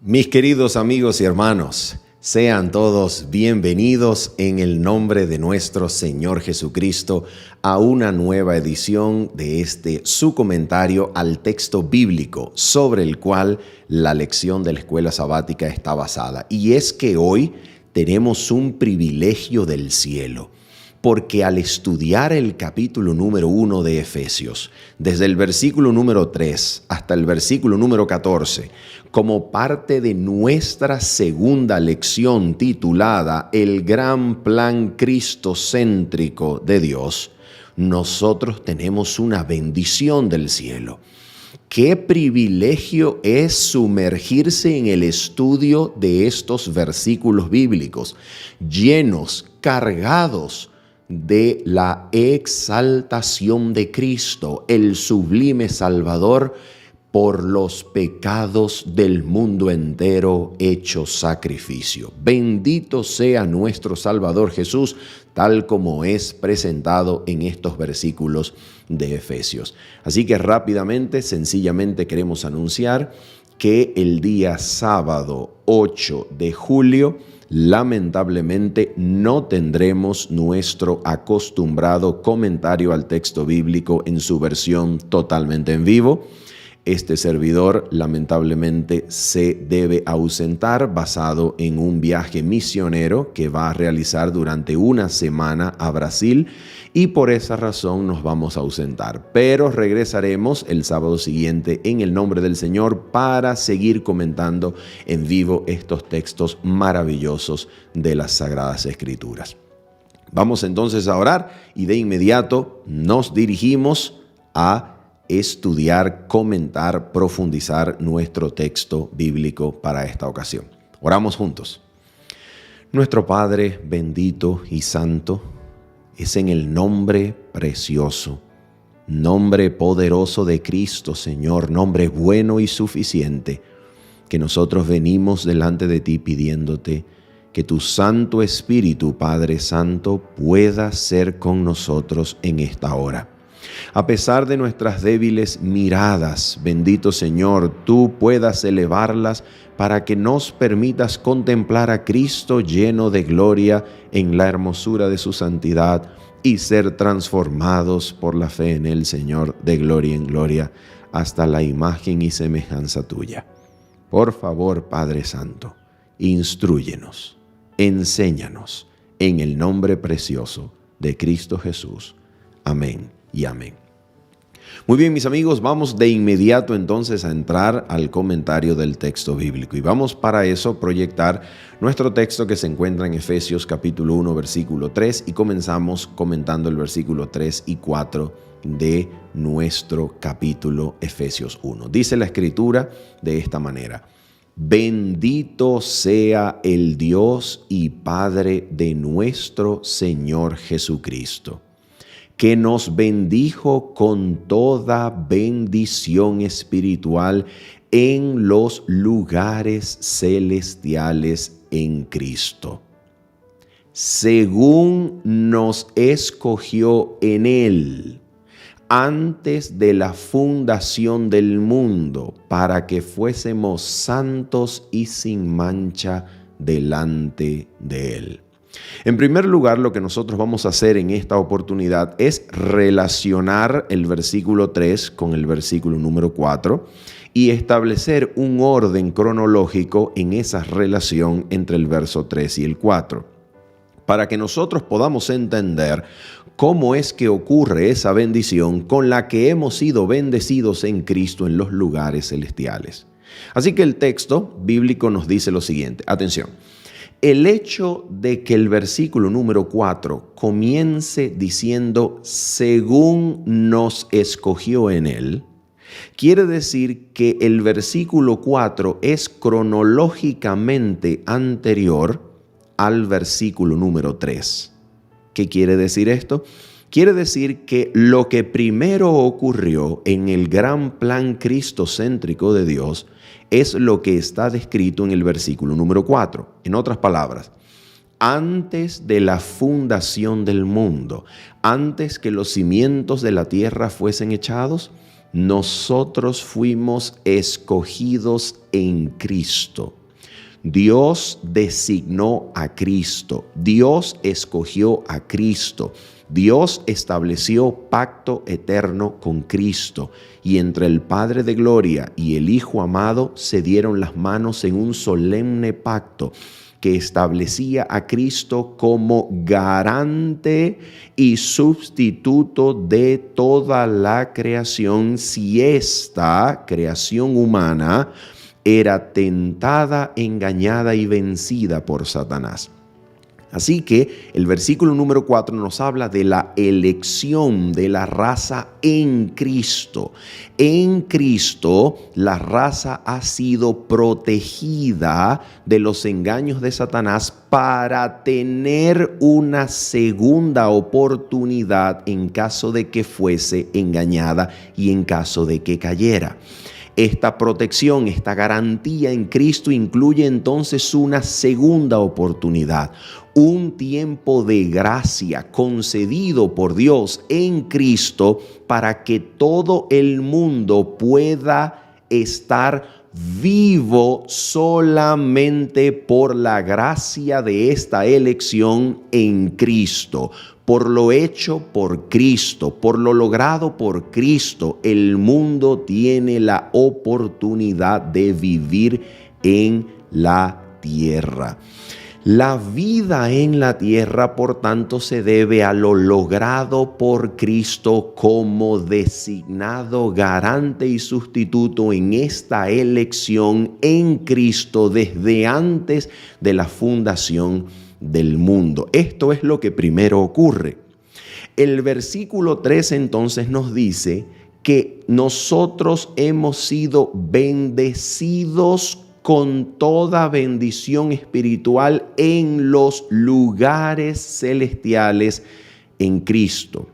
Mis queridos amigos y hermanos, sean todos bienvenidos en el nombre de nuestro Señor Jesucristo a una nueva edición de su comentario al texto bíblico sobre el cual la lección de la escuela sabática está basada. Y es que hoy tenemos un privilegio del cielo, porque al estudiar el capítulo número 1 de Efesios, desde el versículo número 3 hasta el versículo número 14, como parte de nuestra segunda lección titulada El gran plan cristocéntrico de Dios, nosotros tenemos una bendición del cielo. Qué privilegio es sumergirse en el estudio de estos versículos bíblicos, llenos, cargados de la exaltación de Cristo, el sublime Salvador, por los pecados del mundo entero hecho sacrificio. Bendito sea nuestro Salvador Jesús, tal como es presentado en estos versículos de Efesios. Así que rápidamente, sencillamente queremos anunciar que el día sábado 8 de julio, lamentablemente no tendremos nuestro acostumbrado comentario al texto bíblico en su versión totalmente en vivo. Este servidor lamentablemente se debe ausentar basado en un viaje misionero que va a realizar durante una semana a Brasil y por esa razón nos vamos a ausentar. Pero regresaremos el sábado siguiente en el nombre del Señor para seguir comentando en vivo estos textos maravillosos de las Sagradas Escrituras. Vamos entonces a orar y de inmediato nos dirigimos a estudiar, comentar, profundizar nuestro texto bíblico para esta ocasión. Oramos juntos. Nuestro Padre bendito y santo, es en el nombre precioso, nombre poderoso de Cristo, Señor, nombre bueno y suficiente, que nosotros venimos delante de ti pidiéndote que tu Santo Espíritu, Padre Santo, pueda ser con nosotros en esta hora. A pesar de nuestras débiles miradas, bendito Señor, tú puedas elevarlas para que nos permitas contemplar a Cristo lleno de gloria en la hermosura de su santidad y ser transformados por la fe en el Señor de gloria en gloria hasta la imagen y semejanza tuya. Por favor, Padre Santo, instrúyenos, enséñanos en el nombre precioso de Cristo Jesús. Amén y amén. Muy bien, mis amigos, vamos de inmediato entonces a entrar al comentario del texto bíblico y vamos para eso proyectar nuestro texto que se encuentra en Efesios capítulo 1 versículo 3 y comenzamos comentando el versículo 3 y 4 de nuestro capítulo Efesios 1. Dice la Escritura de esta manera: Bendito sea el Dios y Padre de nuestro Señor Jesucristo, que nos bendijo con toda bendición espiritual en los lugares celestiales en Cristo, según nos escogió en Él antes de la fundación del mundo, para que fuésemos santos y sin mancha delante de Él. En primer lugar, lo que nosotros vamos a hacer en esta oportunidad es relacionar el versículo 3 con el versículo número 4 y establecer un orden cronológico en esa relación entre el verso 3 y el 4, para que nosotros podamos entender cómo es que ocurre esa bendición con la que hemos sido bendecidos en Cristo en los lugares celestiales. Así que el texto bíblico nos dice lo siguiente. Atención. El hecho de que el versículo número 4 comience diciendo según nos escogió en Él, quiere decir que el versículo 4 es cronológicamente anterior al versículo número 3. ¿Qué quiere decir esto? Quiere decir que lo que primero ocurrió en el gran plan cristocéntrico de Dios es lo que está descrito en el versículo número 4. En otras palabras, antes de la fundación del mundo, antes que los cimientos de la tierra fuesen echados, nosotros fuimos escogidos en Cristo. Dios designó a Cristo, Dios escogió a Cristo, Dios estableció pacto eterno con Cristo, y entre el Padre de Gloria y el Hijo amado se dieron las manos en un solemne pacto que establecía a Cristo como garante y sustituto de toda la creación, si esta creación humana era tentada, engañada y vencida por Satanás. Así que el versículo número 4 nos habla de la elección de la raza en Cristo. En Cristo la raza ha sido protegida de los engaños de Satanás para tener una segunda oportunidad en caso de que fuese engañada y en caso de que cayera. Esta protección, esta garantía en Cristo incluye entonces una segunda oportunidad, un tiempo de gracia concedido por Dios en Cristo para que todo el mundo pueda estar vivo solamente por la gracia de esta elección en Cristo. Por lo hecho por Cristo, por lo logrado por Cristo, el mundo tiene la oportunidad de vivir en la tierra. La vida en la tierra, por tanto, se debe a lo logrado por Cristo como designado garante y sustituto en esta elección en Cristo desde antes de la fundación del mundo. Esto es lo que primero ocurre. El versículo 3 entonces nos dice que nosotros hemos sido bendecidos con toda bendición espiritual en los lugares celestiales en Cristo.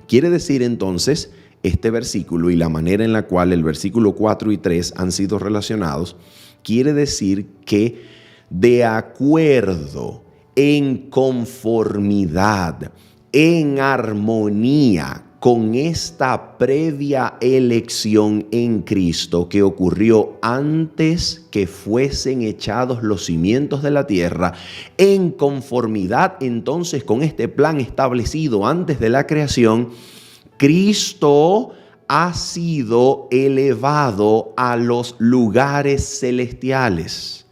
Quiere decir entonces este versículo y la manera en la cual el versículo 4 y 3 han sido relacionados, quiere decir que de acuerdo, en conformidad, en armonía con esta previa elección en Cristo que ocurrió antes que fuesen echados los cimientos de la tierra, en conformidad entonces con este plan establecido antes de la creación, Cristo ha sido elevado a los lugares celestiales.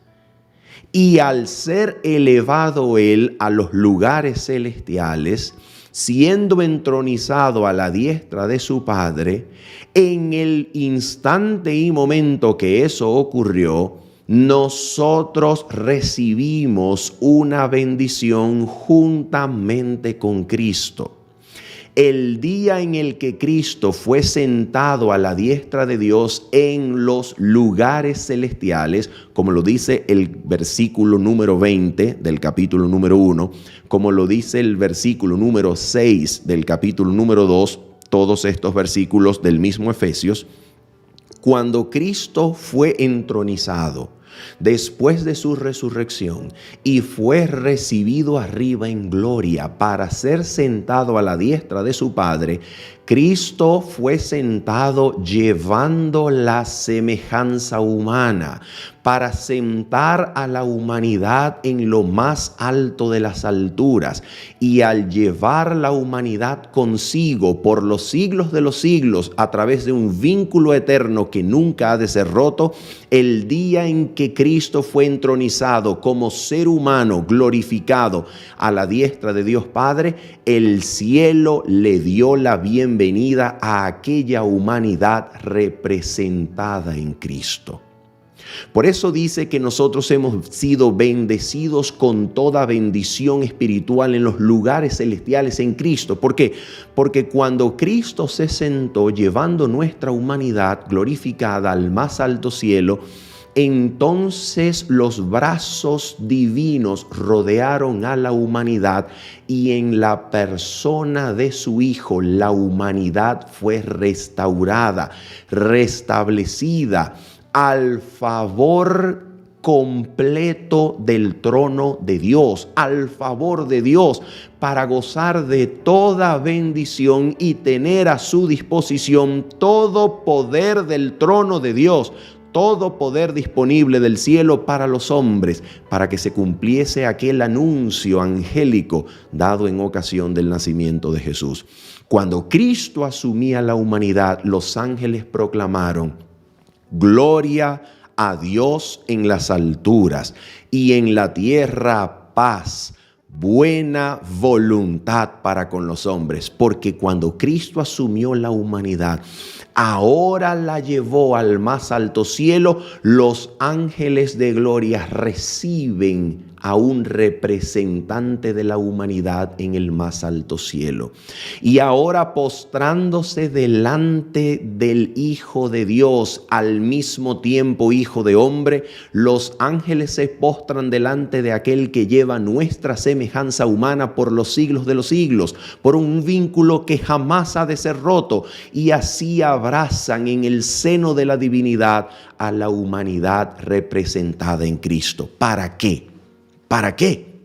Y al ser elevado Él a los lugares celestiales, siendo entronizado a la diestra de su Padre, en el instante y momento que eso ocurrió, nosotros recibimos una bendición juntamente con Cristo. El día en el que Cristo fue sentado a la diestra de Dios en los lugares celestiales, como lo dice el versículo número 20 del capítulo número 1, como lo dice el versículo número 6 del capítulo número 2, todos estos versículos del mismo Efesios, cuando Cristo fue entronizado después de su resurrección y fue recibido arriba en gloria para ser sentado a la diestra de su Padre, Cristo fue sentado llevando la semejanza humana para sentar a la humanidad en lo más alto de las alturas, y al llevar la humanidad consigo por los siglos de los siglos a través de un vínculo eterno que nunca ha de ser roto, el día en que Cristo fue entronizado como ser humano glorificado a la diestra de Dios Padre, el cielo le dio la bienvenida a aquella humanidad representada en Cristo. Por eso dice que nosotros hemos sido bendecidos con toda bendición espiritual en los lugares celestiales en Cristo. ¿Por qué? Porque cuando Cristo se sentó llevando nuestra humanidad glorificada al más alto cielo, entonces los brazos divinos rodearon a la humanidad y en la persona de su Hijo la humanidad fue restaurada, restablecida al favor completo del trono de Dios, al favor de Dios, para gozar de toda bendición y tener a su disposición todo poder del trono de Dios, todo poder disponible del cielo para los hombres, para que se cumpliese aquel anuncio angélico dado en ocasión del nacimiento de Jesús. Cuando Cristo asumía la humanidad, los ángeles proclamaron: gloria a Dios en las alturas y en la tierra paz, buena voluntad para con los hombres. Porque cuando Cristo asumió la humanidad, ahora la llevó al más alto cielo, los ángeles de gloria reciben a un representante de la humanidad en el más alto cielo. Y ahora, postrándose delante del Hijo de Dios, al mismo tiempo Hijo de hombre, los ángeles se postran delante de aquel que lleva nuestra semejanza humana por los siglos de los siglos, por un vínculo que jamás ha de ser roto, y así abrazan en el seno de la divinidad a la humanidad representada en Cristo. ¿Para qué? ¿Para qué?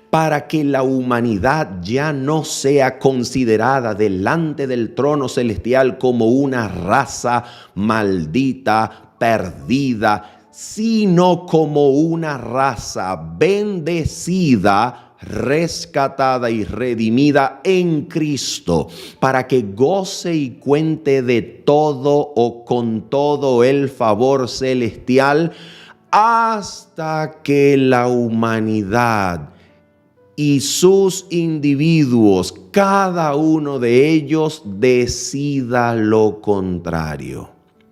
Para que la humanidad ya no sea considerada delante del trono celestial como una raza maldita, perdida, sino como una raza bendecida, rescatada y redimida en Cristo, para que goce y cuente de todo o con todo el favor celestial, hasta que la humanidad y sus individuos, cada uno de ellos, decida lo contrario.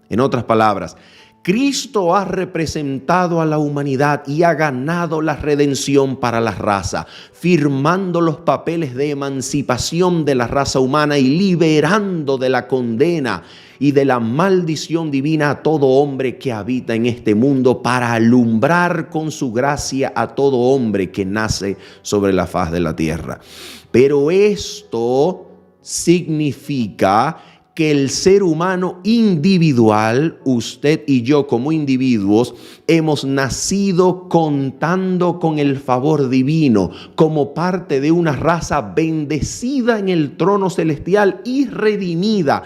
En otras palabras, Cristo ha representado a la humanidad y ha ganado la redención para la raza, firmando los papeles de emancipación de la raza humana y liberando de la condena y de la maldición divina a todo hombre que habita en este mundo, para alumbrar con su gracia a todo hombre que nace sobre la faz de la tierra. Pero esto significa que el ser humano individual, usted y yo como individuos, hemos nacido contando con el favor divino, como parte de una raza bendecida en el trono celestial y redimida,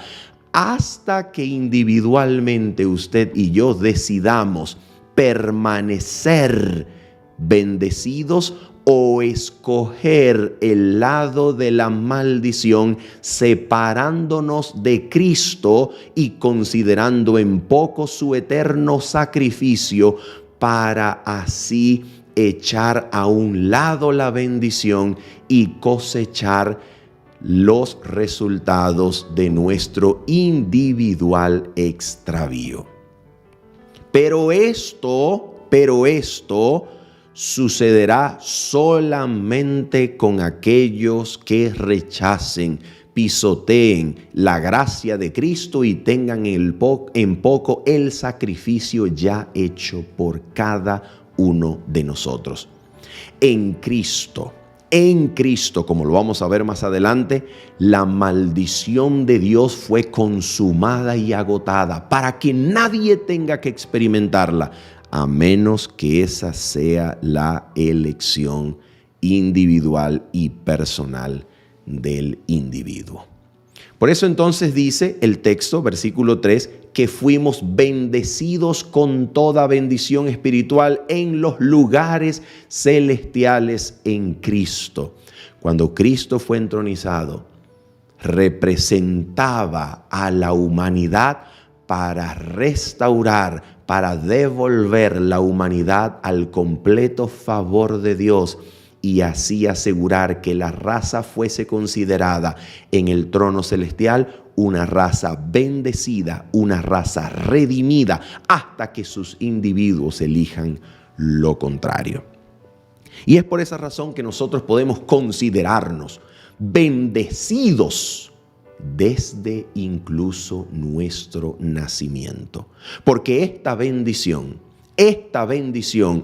hasta que individualmente usted y yo decidamos permanecer bendecidos o escoger el lado de la maldición, separándonos de Cristo y considerando en poco su eterno sacrificio, para así echar a un lado la bendición y cosechar los resultados de nuestro individual extravío. Pero esto sucederá solamente con aquellos que rechacen, pisoteen la gracia de Cristo y tengan en poco el sacrificio ya hecho por cada uno de nosotros. En Cristo, como lo vamos a ver más adelante, la maldición de Dios fue consumada y agotada para que nadie tenga que experimentarla, a menos que esa sea la elección individual y personal del individuo. Por eso entonces dice el texto, versículo 3, que fuimos bendecidos con toda bendición espiritual en los lugares celestiales en Cristo. Cuando Cristo fue entronizado, representaba a la humanidad para restaurar, para devolver la humanidad al completo favor de Dios y así asegurar que la raza fuese considerada en el trono celestial una raza bendecida, una raza redimida, hasta que sus individuos elijan lo contrario. Y es por esa razón que nosotros podemos considerarnos bendecidos desde incluso nuestro nacimiento. Porque esta bendición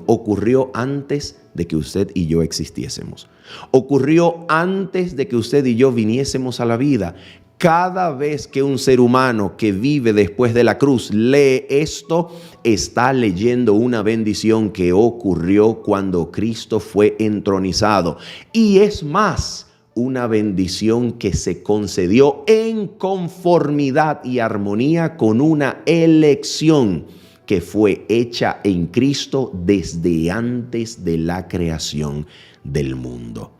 ocurrió antes de que usted y yo existiésemos. Ocurrió antes de que usted y yo viniésemos a la vida. Cada vez que un ser humano que vive después de la cruz lee esto, está leyendo una bendición que ocurrió cuando Cristo fue entronizado. Y es más, una bendición que se concedió en conformidad y armonía con una elección que fue hecha en Cristo desde antes de la creación del mundo.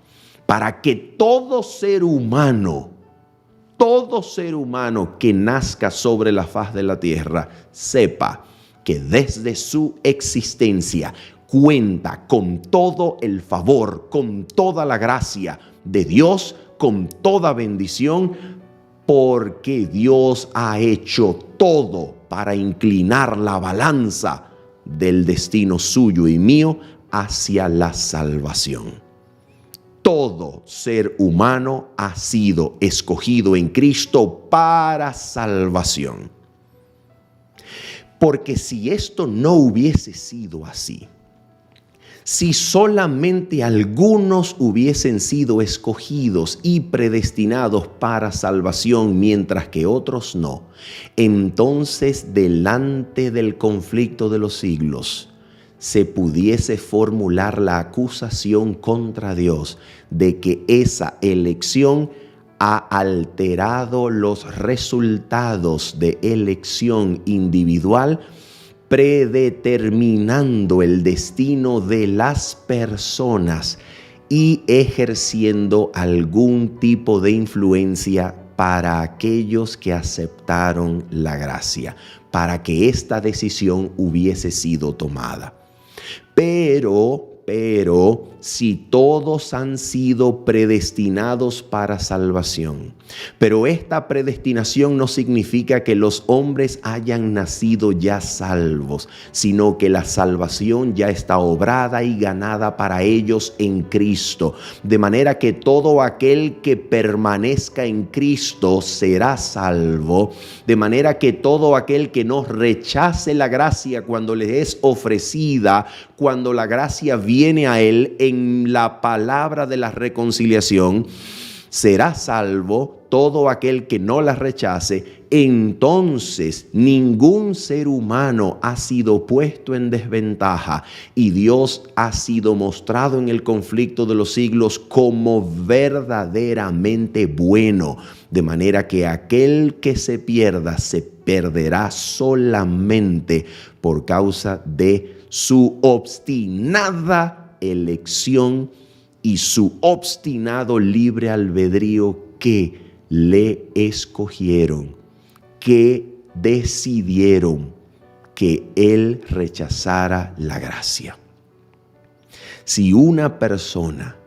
Para que todo ser humano que nazca sobre la faz de la tierra sepa que desde su existencia cuenta con todo el favor, con toda la gracia de Dios, con toda bendición, porque Dios ha hecho todo para inclinar la balanza del destino suyo y mío hacia la salvación. Todo ser humano ha sido escogido en Cristo para salvación. Porque si esto no hubiese sido así, si solamente algunos hubiesen sido escogidos y predestinados para salvación mientras que otros no, entonces delante del conflicto de los siglos, se pudiese formular la acusación contra Dios de que esa elección ha alterado los resultados de elección individual, predeterminando el destino de las personas y ejerciendo algún tipo de influencia para aquellos que aceptaron la gracia, para que esta decisión hubiese sido tomada. Pero si todos han sido predestinados para salvación, pero esta predestinación no significa que los hombres hayan nacido ya salvos, sino que la salvación ya está obrada y ganada para ellos en Cristo, de manera que todo aquel que permanezca en Cristo será salvo, de manera que todo aquel que no rechace la gracia cuando le es ofrecida, cuando la gracia viene a él en la palabra de la reconciliación, será salvo. Todo aquel que no la rechace, entonces ningún ser humano ha sido puesto en desventaja y Dios ha sido mostrado en el conflicto de los siglos como verdaderamente bueno, de manera que aquel que se pierda se perderá solamente por causa de su obstinada elección y su obstinado libre albedrío que le escogieron, que decidieron que él rechazara la gracia. Si una persona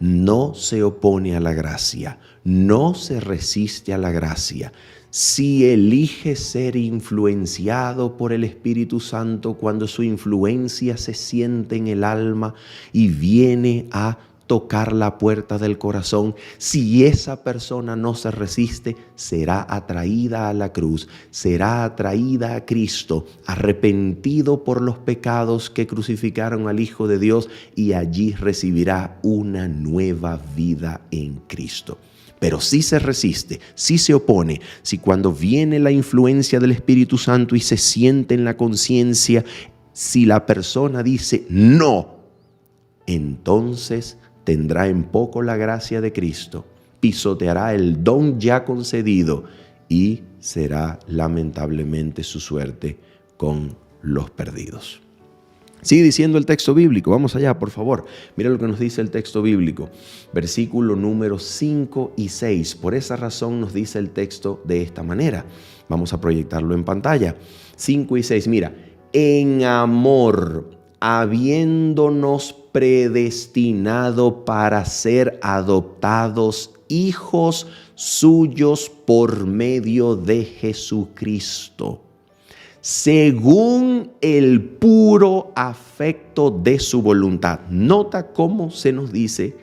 no se opone a la gracia, no se resiste a la gracia, si elige ser influenciado por el Espíritu Santo cuando su influencia se siente en el alma y viene a tocar la puerta del corazón, si esa persona no se resiste, será atraída a la cruz, será atraída a Cristo, arrepentido por los pecados que crucificaron al Hijo de Dios, y allí recibirá una nueva vida en Cristo. Pero si se resiste, si se opone, si cuando viene la influencia del Espíritu Santo y se siente en la conciencia, si la persona dice no, entonces tendrá en poco la gracia de Cristo, pisoteará el don ya concedido y será lamentablemente su suerte con los perdidos. Sigue diciendo el texto bíblico. Vamos allá, por favor. Mira lo que nos dice el texto bíblico. Versículo número 5 y 6. Por esa razón nos dice el texto de esta manera. Vamos a proyectarlo en pantalla. 5 y 6. Mira, en amor, habiéndonos predestinado para ser adoptados hijos suyos por medio de Jesucristo, según el puro afecto de su voluntad. Nota cómo se nos dice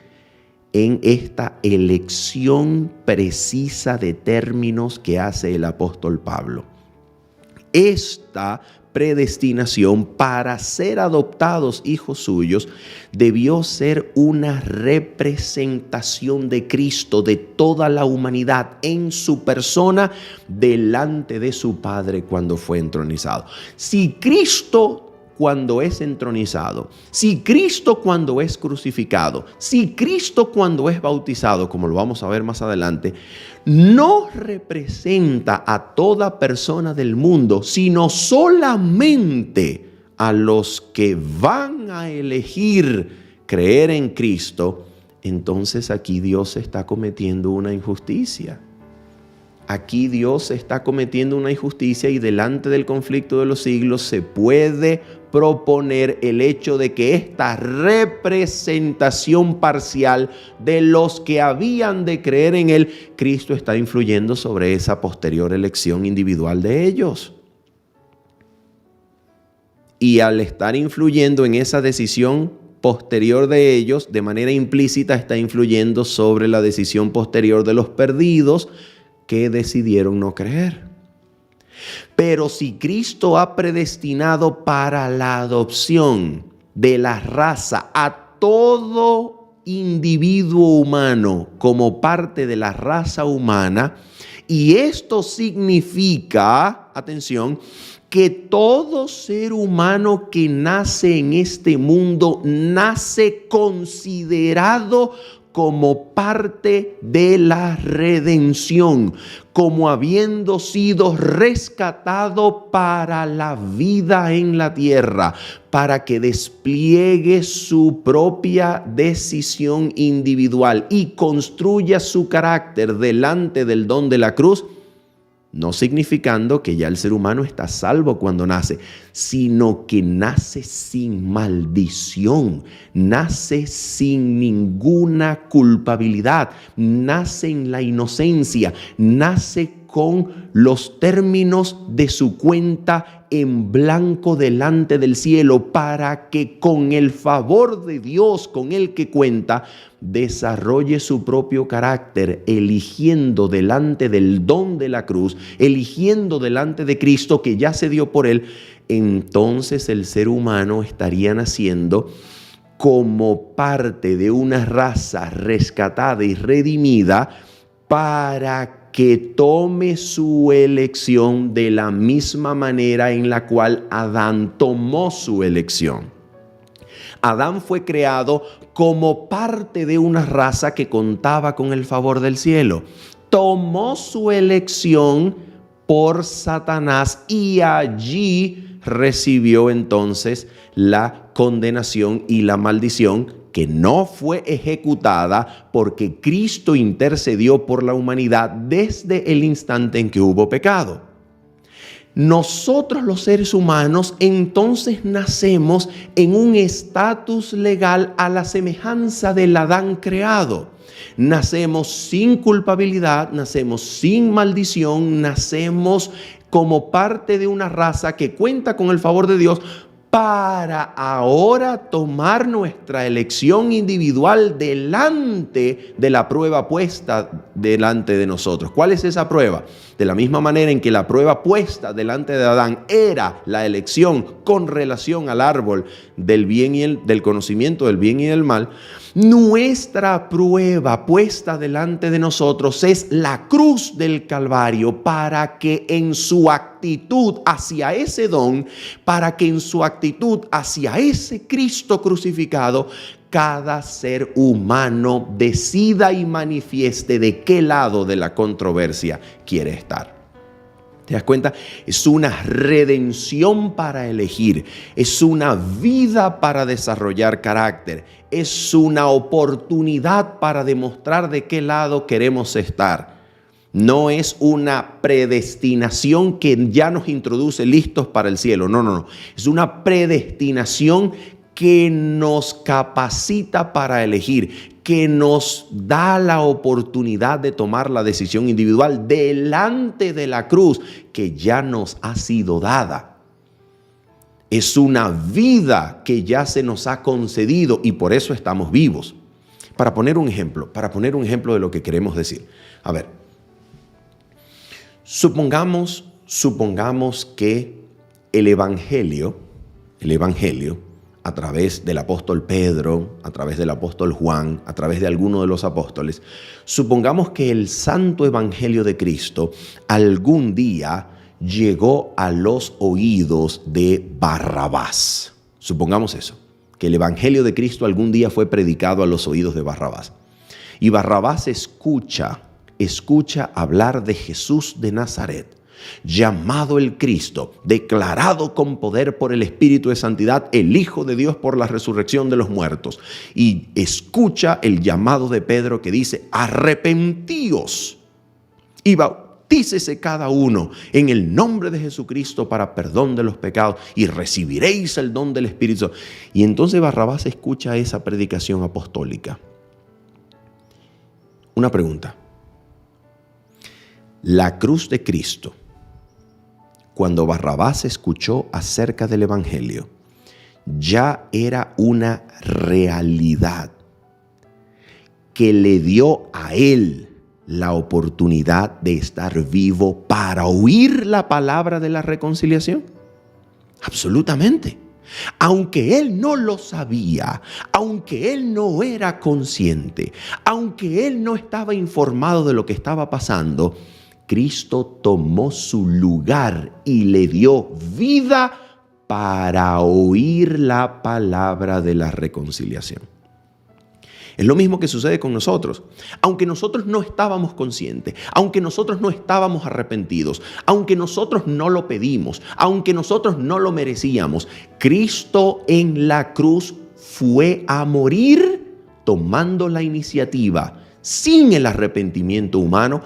en esta elección precisa de términos que hace el apóstol Pablo. Esta predestinación para ser adoptados hijos suyos debió ser una representación de Cristo, de toda la humanidad en su persona delante de su Padre cuando fue entronizado. Si Cristo cuando es entronizado, si Cristo cuando es crucificado, si Cristo cuando es bautizado, como lo vamos a ver más adelante, no representa a toda persona del mundo, sino solamente a los que van a elegir creer en Cristo, entonces aquí Dios está cometiendo una injusticia. Aquí Dios está cometiendo una injusticia y delante del conflicto de los siglos se puede proponer el hecho de que esta representación parcial de los que habían de creer en Él, Cristo está influyendo sobre esa posterior elección individual de ellos. Y al estar influyendo en esa decisión posterior de ellos, de manera implícita está influyendo sobre la decisión posterior de los perdidos que decidieron no creer. Pero si Cristo ha predestinado para la adopción de la raza a todo individuo humano como parte de la raza humana, y esto significa, atención, que todo ser humano que nace en este mundo nace considerado como parte de la redención, como habiendo sido rescatado para la vida en la tierra, para que despliegue su propia decisión individual y construya su carácter delante del don de la cruz, no significando que ya el ser humano está salvo cuando nace, sino que nace sin maldición, nace sin ninguna culpabilidad, nace en la inocencia, nace con los términos de su cuenta en blanco delante del cielo, para que con el favor de Dios con el que cuenta, desarrolle su propio carácter, eligiendo delante del don de la cruz, eligiendo delante de Cristo que ya se dio por él. Entonces el ser humano estaría naciendo como parte de una raza rescatada y redimida para que tome su elección de la misma manera en la cual Adán tomó su elección. Adán fue creado como parte de una raza que contaba con el favor del cielo. Tomó su elección por Satanás y allí recibió entonces la condenación y la maldición, que no fue ejecutada porque Cristo intercedió por la humanidad desde el instante en que hubo pecado. Nosotros los seres humanos entonces nacemos en un estatus legal a la semejanza del Adán creado. Nacemos sin culpabilidad, nacemos sin maldición, nacemos como parte de una raza que cuenta con el favor de Dios, para ahora tomar nuestra elección individual delante de la prueba puesta delante de nosotros. ¿Cuál es esa prueba? De la misma manera en que la prueba puesta delante de Adán era la elección con relación al árbol del bien y del conocimiento del bien y del mal, nuestra prueba puesta delante de nosotros es la cruz del Calvario, para que en su actitud hacia ese don, para que en su actitud hacia ese Cristo crucificado, cada ser humano decida y manifieste de qué lado de la controversia quiere estar. ¿Te das cuenta? Es una redención para elegir, es una vida para desarrollar carácter, es una oportunidad para demostrar de qué lado queremos estar. No es una predestinación que ya nos introduce listos para el cielo, no. Es una predestinación que nos capacita para elegir, que nos da la oportunidad de tomar la decisión individual delante de la cruz que ya nos ha sido dada. Es una vida que ya se nos ha concedido y por eso estamos vivos. Para poner un ejemplo de lo que queremos decir. A ver, supongamos que el Evangelio, a través del apóstol Pedro, a través del apóstol Juan, a través de alguno de los apóstoles, supongamos que el santo Evangelio de Cristo algún día llegó a los oídos de Barrabás. Supongamos eso, que el Evangelio de Cristo algún día fue predicado a los oídos de Barrabás. Y Barrabás escucha hablar de Jesús de Nazaret, llamado el Cristo, declarado con poder por el Espíritu de Santidad, el Hijo de Dios por la resurrección de los muertos. Y escucha el llamado de Pedro que dice: arrepentíos y bautícese cada uno en el nombre de Jesucristo para perdón de los pecados y recibiréis el don del Espíritu. Y entonces Barrabás escucha esa predicación apostólica. Una pregunta. La cruz de Cristo, cuando Barrabás escuchó acerca del Evangelio, ya era una realidad que le dio a él la oportunidad de estar vivo para oír la palabra de la reconciliación. Absolutamente. Aunque él no lo sabía, aunque él no era consciente, aunque él no estaba informado de lo que estaba pasando, Cristo tomó su lugar y le dio vida para oír la palabra de la reconciliación. Es lo mismo que sucede con nosotros. Aunque nosotros no estábamos conscientes, aunque nosotros no estábamos arrepentidos, aunque nosotros no lo pedimos, aunque nosotros no lo merecíamos, Cristo en la cruz fue a morir tomando la iniciativa sin el arrepentimiento humano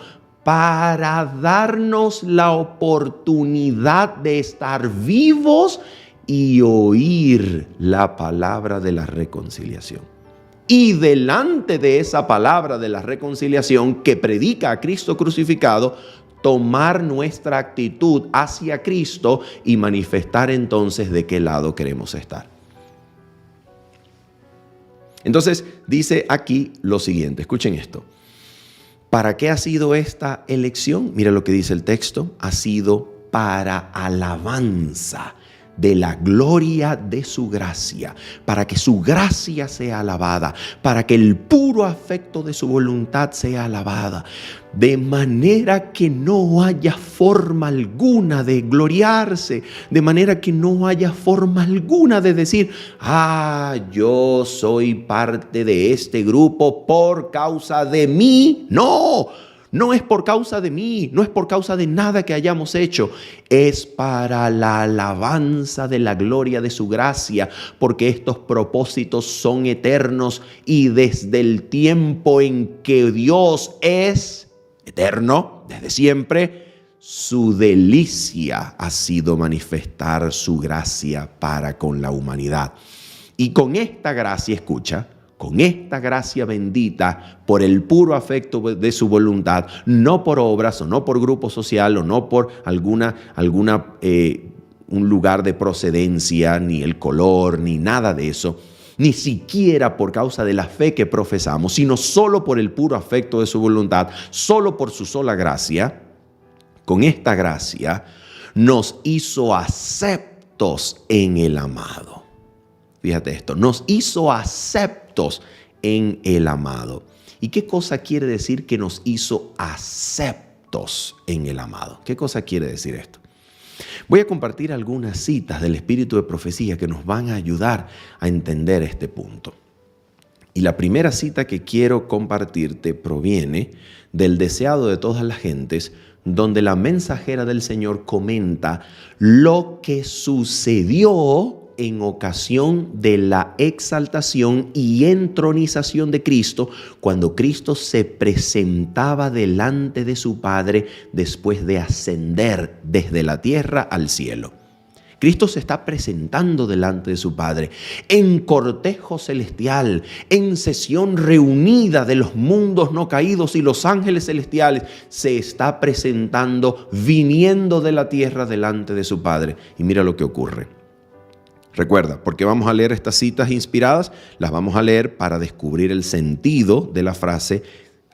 para darnos la oportunidad de estar vivos y oír la palabra de la reconciliación. Y delante de esa palabra de la reconciliación que predica a Cristo crucificado, tomar nuestra actitud hacia Cristo y manifestar entonces de qué lado queremos estar. Entonces dice aquí lo siguiente, escuchen esto. ¿Para qué ha sido esta elección? Mira lo que dice el texto, ha sido para alabanza de la gloria de su gracia, para que su gracia sea alabada, para que el puro afecto de su voluntad sea alabada, de manera que no haya forma alguna de gloriarse, de manera que no haya forma alguna de decir: yo soy parte de este grupo por causa de mí. No es por causa de mí, no es por causa de nada que hayamos hecho. Es para la alabanza de la gloria de su gracia, porque estos propósitos son eternos y desde el tiempo en que Dios es eterno, desde siempre, su delicia ha sido manifestar su gracia para con la humanidad. Y con esta gracia, escucha, con esta gracia bendita, por el puro afecto de su voluntad, no por obras o no por grupo social o no por un lugar de procedencia, ni el color, ni nada de eso, ni siquiera por causa de la fe que profesamos, sino solo por el puro afecto de su voluntad, solo por su sola gracia. Con esta gracia nos hizo aceptos en el amado. Fíjate esto, nos hizo aceptos en el amado. ¿Y qué cosa quiere decir que nos hizo aceptos en el amado? ¿Qué cosa quiere decir esto? Voy a compartir algunas citas del Espíritu de Profecía que nos van a ayudar a entender este punto. Y la primera cita que quiero compartirte proviene del deseado de todas las gentes, donde la mensajera del Señor comenta lo que sucedió en ocasión de la exaltación y entronización de Cristo, cuando Cristo se presentaba delante de su Padre después de ascender desde la tierra al cielo. Cristo se está presentando delante de su Padre en cortejo celestial, en sesión reunida de los mundos no caídos y los ángeles celestiales. Se está presentando, viniendo de la tierra delante de su Padre. Y mira lo que ocurre. Recuerda, porque vamos a leer estas citas inspiradas, las vamos a leer para descubrir el sentido de la frase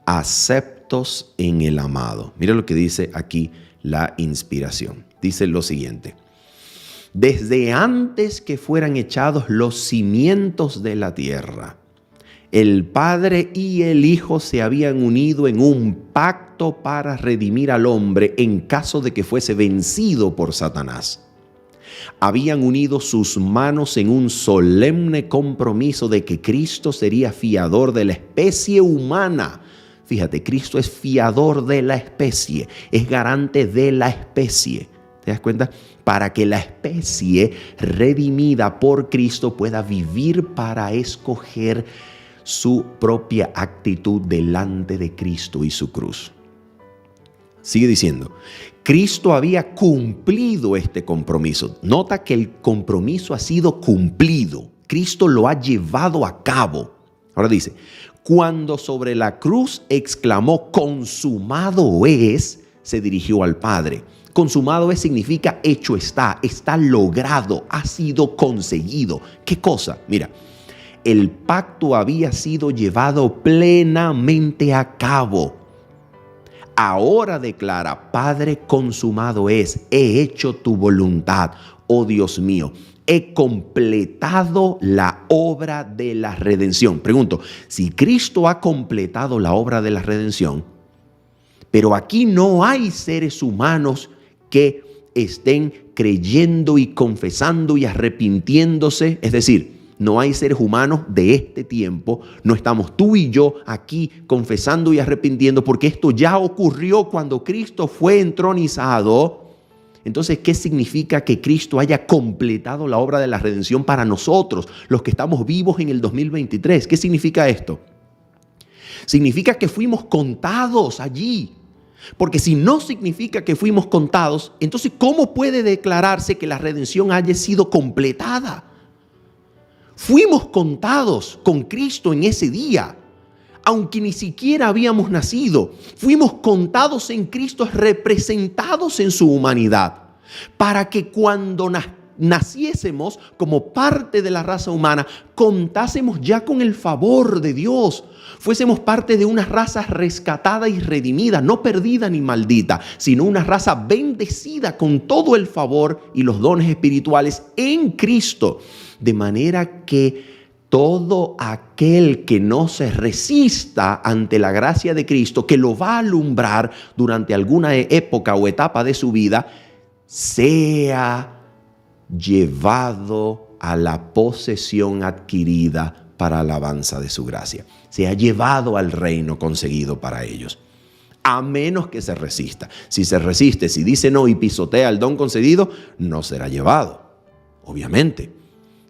aceptos en el amado. Mira lo que dice aquí la inspiración. Dice lo siguiente: desde antes que fueran echados los cimientos de la tierra, el Padre y el Hijo se habían unido en un pacto para redimir al hombre en caso de que fuese vencido por Satanás. Habían unido sus manos en un solemne compromiso de que Cristo sería fiador de la especie humana. Fíjate, Cristo es fiador de la especie, es garante de la especie. ¿Te das cuenta? Para que la especie redimida por Cristo pueda vivir para escoger su propia actitud delante de Cristo y su cruz. Sigue diciendo, Cristo había cumplido este compromiso. Nota que el compromiso ha sido cumplido. Cristo lo ha llevado a cabo. Ahora dice, cuando sobre la cruz exclamó, consumado es, se dirigió al Padre. Consumado es significa hecho está logrado, ha sido conseguido. ¿Qué cosa? Mira, el pacto había sido llevado plenamente a cabo. Ahora declara, Padre, consumado es, he hecho tu voluntad, oh Dios mío, he completado la obra de la redención. Pregunto, si Cristo ha completado la obra de la redención, pero aquí no hay seres humanos que estén creyendo y confesando y arrepintiéndose, es decir, no hay seres humanos de este tiempo, no estamos tú y yo aquí confesando y arrepintiendo porque esto ya ocurrió cuando Cristo fue entronizado. Entonces, ¿qué significa que Cristo haya completado la obra de la redención para nosotros, los que estamos vivos en el 2023? ¿Qué significa esto? Significa que fuimos contados allí. Porque si no significa que fuimos contados, entonces ¿cómo puede declararse que la redención haya sido completada? Fuimos contados con Cristo en ese día, aunque ni siquiera habíamos nacido. Fuimos contados en Cristo, representados en su humanidad, para que cuando naciésemos como parte de la raza humana, contásemos ya con el favor de Dios. Fuésemos parte de una raza rescatada y redimida, no perdida ni maldita, sino una raza bendecida con todo el favor y los dones espirituales en Cristo. De manera que todo aquel que no se resista ante la gracia de Cristo, que lo va a alumbrar durante alguna época o etapa de su vida, sea llevado a la posesión adquirida para alabanza de su gracia. Se ha llevado al reino conseguido para ellos. A menos que se resista. Si se resiste, si dice no y pisotea el don concedido, no será llevado. Obviamente.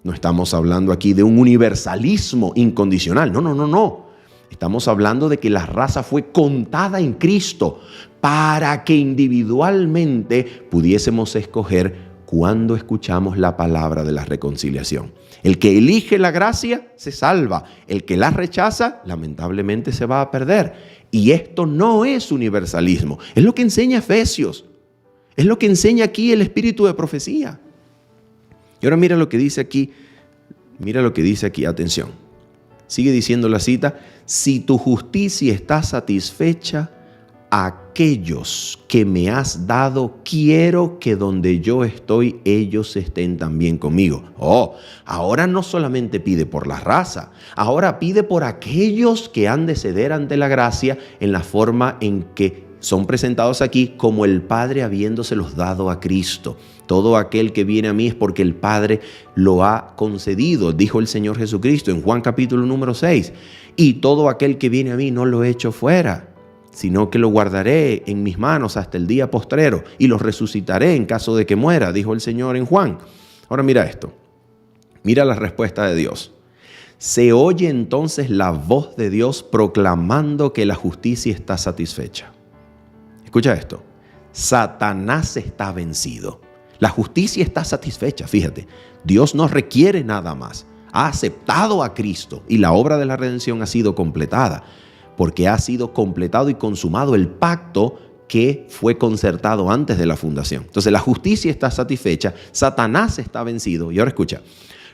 No estamos hablando aquí de un universalismo incondicional. No. Estamos hablando de que la raza fue contada en Cristo para que individualmente pudiésemos escoger cuando escuchamos la palabra de la reconciliación. El que elige la gracia se salva. El que la rechaza, lamentablemente, se va a perder. Y esto no es universalismo. Es lo que enseña Efesios. Es lo que enseña aquí el espíritu de profecía. Y ahora mira lo que dice aquí. Mira lo que dice aquí. Atención. Sigue diciendo la cita. Si tu justicia está satisfecha, aquellos que me has dado, quiero que donde yo estoy, ellos estén también conmigo. Ahora no solamente pide por la raza, ahora pide por aquellos que han de ceder ante la gracia en la forma en que son presentados aquí como el Padre habiéndoselos dado a Cristo. Todo aquel que viene a mí es porque el Padre lo ha concedido, dijo el Señor Jesucristo en Juan capítulo número 6. Y todo aquel que viene a mí no lo echo fuera, sino que lo guardaré en mis manos hasta el día postrero y lo resucitaré en caso de que muera, dijo el Señor en Juan. Ahora mira esto, mira la respuesta de Dios. Se oye entonces la voz de Dios proclamando que la justicia está satisfecha. Escucha esto, Satanás está vencido. La justicia está satisfecha, fíjate. Dios no requiere nada más. Ha aceptado a Cristo y la obra de la redención ha sido completada. Porque ha sido completado y consumado el pacto que fue concertado antes de la fundación. Entonces la justicia está satisfecha, Satanás está vencido. Y ahora escucha,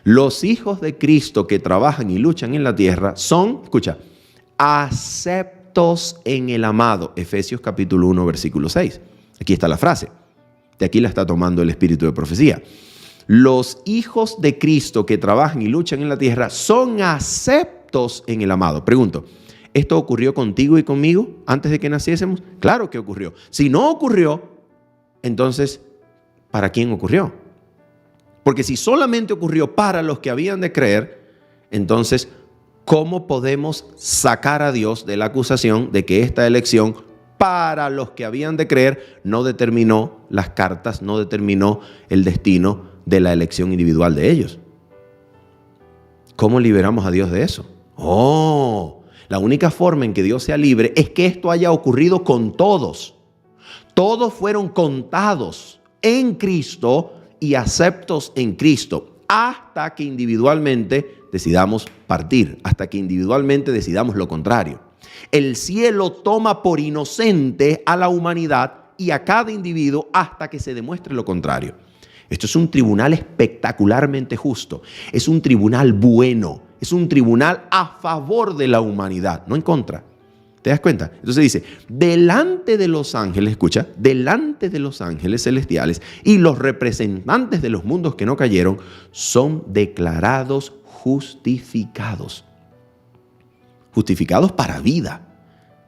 los hijos de Cristo que trabajan y luchan en la tierra son, escucha, aceptos en el amado. Efesios capítulo 1, versículo 6. Aquí está la frase. De aquí la está tomando el espíritu de profecía. Los hijos de Cristo que trabajan y luchan en la tierra son aceptos en el amado. Pregunto, ¿esto ocurrió contigo y conmigo antes de que naciésemos? Claro que ocurrió. Si no ocurrió, entonces, ¿para quién ocurrió? Porque si solamente ocurrió para los que habían de creer, entonces, ¿cómo podemos sacar a Dios de la acusación de que esta elección para los que habían de creer no determinó las cartas, no determinó el destino de la elección individual de ellos? ¿Cómo liberamos a Dios de eso? La única forma en que Dios sea libre es que esto haya ocurrido con todos. Todos fueron contados en Cristo y aceptos en Cristo, hasta que individualmente decidamos partir, hasta que individualmente decidamos lo contrario. El cielo toma por inocente a la humanidad y a cada individuo hasta que se demuestre lo contrario. Esto es un tribunal espectacularmente justo, es un tribunal bueno, es un tribunal a favor de la humanidad, no en contra. ¿Te das cuenta? Entonces dice, delante de los ángeles, escucha, delante de los ángeles celestiales y los representantes de los mundos que no cayeron son declarados justificados. Justificados para vida,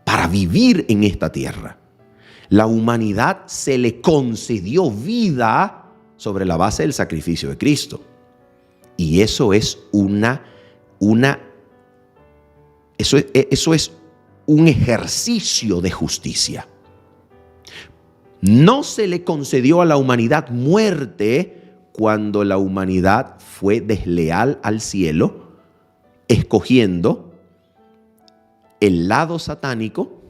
para vivir en esta tierra. La humanidad se le concedió vida sobre la base del sacrificio de Cristo. Y eso es eso es un ejercicio de justicia. No se le concedió a la humanidad muerte cuando la humanidad fue desleal al cielo, escogiendo el lado satánico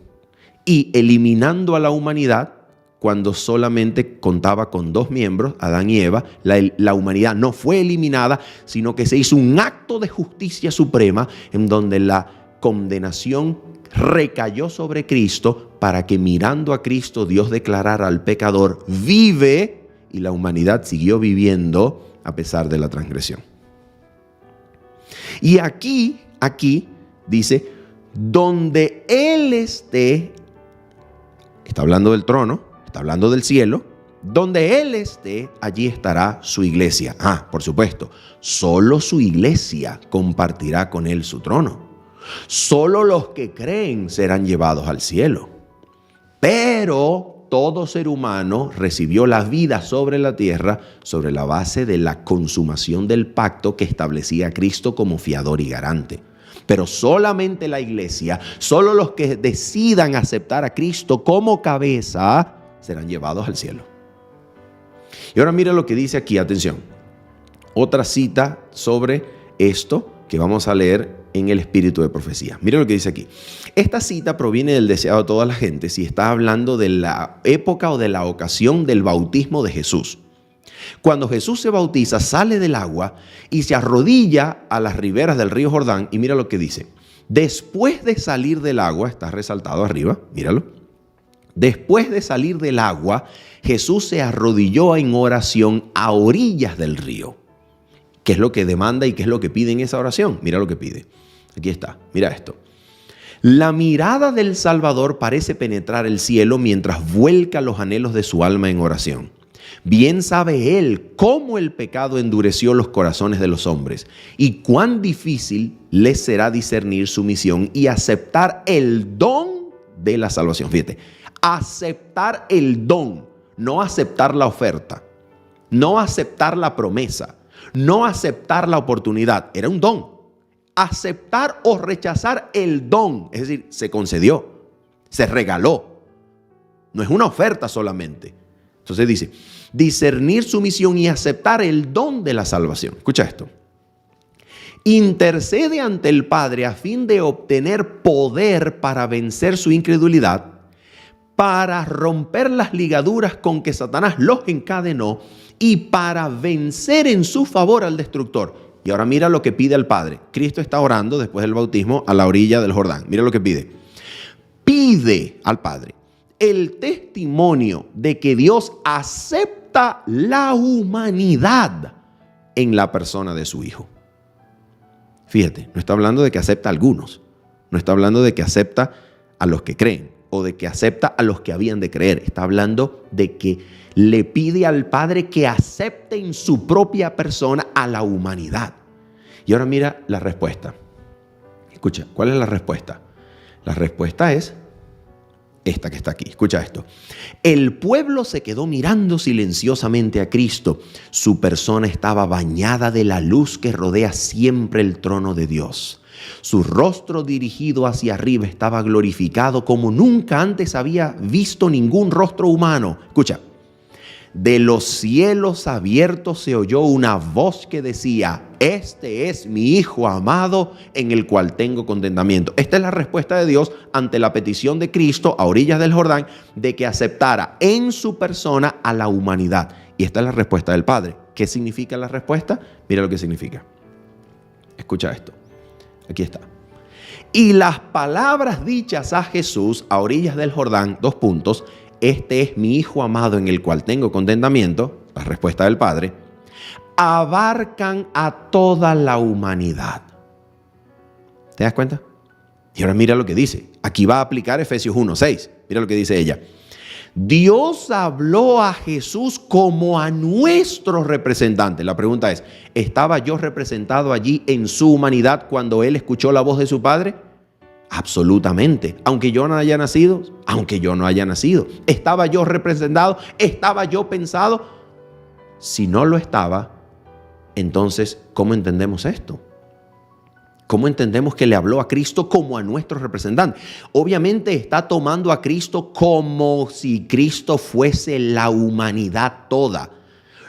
y eliminando a la humanidad cuando solamente contaba con 2 miembros, Adán y Eva. La humanidad no fue eliminada, sino que se hizo un acto de justicia suprema en donde la condenación recayó sobre Cristo para que mirando a Cristo Dios declarara al pecador vive, y la humanidad siguió viviendo a pesar de la transgresión. Y aquí dice, donde Él esté, está hablando del trono, está hablando del cielo, donde Él esté, allí estará su iglesia. Por supuesto, solo su iglesia compartirá con Él su trono. Solo los que creen serán llevados al cielo. Pero todo ser humano recibió la vida sobre la tierra sobre la base de la consumación del pacto que establecía a Cristo como fiador y garante. Pero solamente la iglesia, solo los que decidan aceptar a Cristo como cabeza, serán llevados al cielo. Y ahora mira lo que dice aquí, atención. Otra cita sobre esto que vamos a leer en el espíritu de profecía. Mira lo que dice aquí. Esta cita proviene del deseado de toda la gente si está hablando de la época o de la ocasión del bautismo de Jesús. Cuando Jesús se bautiza, sale del agua y se arrodilla a las riberas del río Jordán, y mira lo que dice. Después de salir del agua, está resaltado arriba, míralo. Después de salir del agua, Jesús se arrodilló en oración a orillas del río. ¿Qué es lo que demanda y qué es lo que pide en esa oración? Mira lo que pide. Aquí está, mira esto. La mirada del Salvador parece penetrar el cielo mientras vuelca los anhelos de su alma en oración. Bien sabe Él cómo el pecado endureció los corazones de los hombres y cuán difícil les será discernir su misión y aceptar el don de la salvación. Fíjate, aceptar el don, no aceptar la oferta, no aceptar la promesa, no aceptar la oportunidad. Era un don. Aceptar o rechazar el don, es decir, se concedió, se regaló. No es una oferta solamente. Entonces dice, discernir su misión y aceptar el don de la salvación. Escucha esto. Intercede ante el Padre a fin de obtener poder para vencer su incredulidad, para romper las ligaduras con que Satanás los encadenó y para vencer en su favor al destructor. Y ahora mira lo que pide al Padre. Cristo está orando después del bautismo a la orilla del Jordán. Mira lo que pide. Pide al Padre el testimonio de que Dios acepta la humanidad en la persona de su Hijo. Fíjate, no está hablando de que acepta a algunos. No está hablando de que acepta a los que creen. o de que acepta a los que habían de creer. Está hablando de que le pide al Padre que acepte en su propia persona a la humanidad. Y ahora mira la respuesta. Escucha, ¿cuál es la respuesta? La respuesta es esta que está aquí. Escucha esto. El pueblo se quedó mirando silenciosamente a Cristo. Su persona estaba bañada de la luz que rodea siempre el trono de Dios. Su rostro dirigido hacia arriba estaba glorificado como nunca antes había visto ningún rostro humano. Escucha. De los cielos abiertos se oyó una voz que decía: este es mi Hijo amado en el cual tengo contentamiento. Esta es la respuesta de Dios ante la petición de Cristo a orillas del Jordán de que aceptara en su persona a la humanidad. Y esta es la respuesta del Padre. ¿Qué significa la respuesta? Mira lo que significa. Escucha esto. Aquí está. Y las palabras dichas a Jesús a orillas del Jordán, este es mi Hijo amado en el cual tengo contentamiento, la respuesta del Padre, abarcan a toda la humanidad. ¿Te das cuenta? Y ahora mira lo que dice. Aquí va a aplicar Efesios 1:6. Mira lo que dice ella. Dios habló a Jesús como a nuestro representante. La pregunta es, ¿estaba yo representado allí en su humanidad cuando él escuchó la voz de su Padre? Absolutamente. Aunque yo no haya nacido, ¿Estaba yo representado? ¿Estaba yo pensado? Si no lo estaba, entonces, ¿cómo entendemos esto? ¿Cómo entendemos que le habló a Cristo como a nuestro representante? Obviamente está tomando a Cristo como si Cristo fuese la humanidad toda.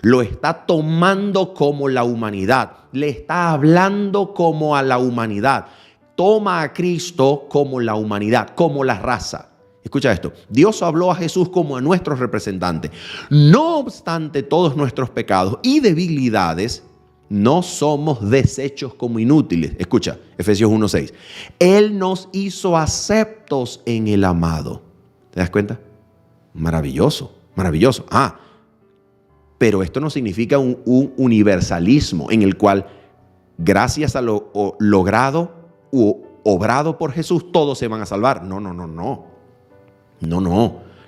Lo está tomando como la humanidad. Le está hablando como a la humanidad. Toma a Cristo como la humanidad, como la raza. Escucha esto. Dios habló a Jesús como a nuestro representante. No obstante todos nuestros pecados y debilidades, no somos deshechos como inútiles. Escucha, Efesios 1:6. Él nos hizo aceptos en el amado. ¿Te das cuenta? Maravilloso, maravilloso. Pero esto no significa un universalismo en el cual, gracias a lo logrado u obrado por Jesús, todos se van a salvar. No,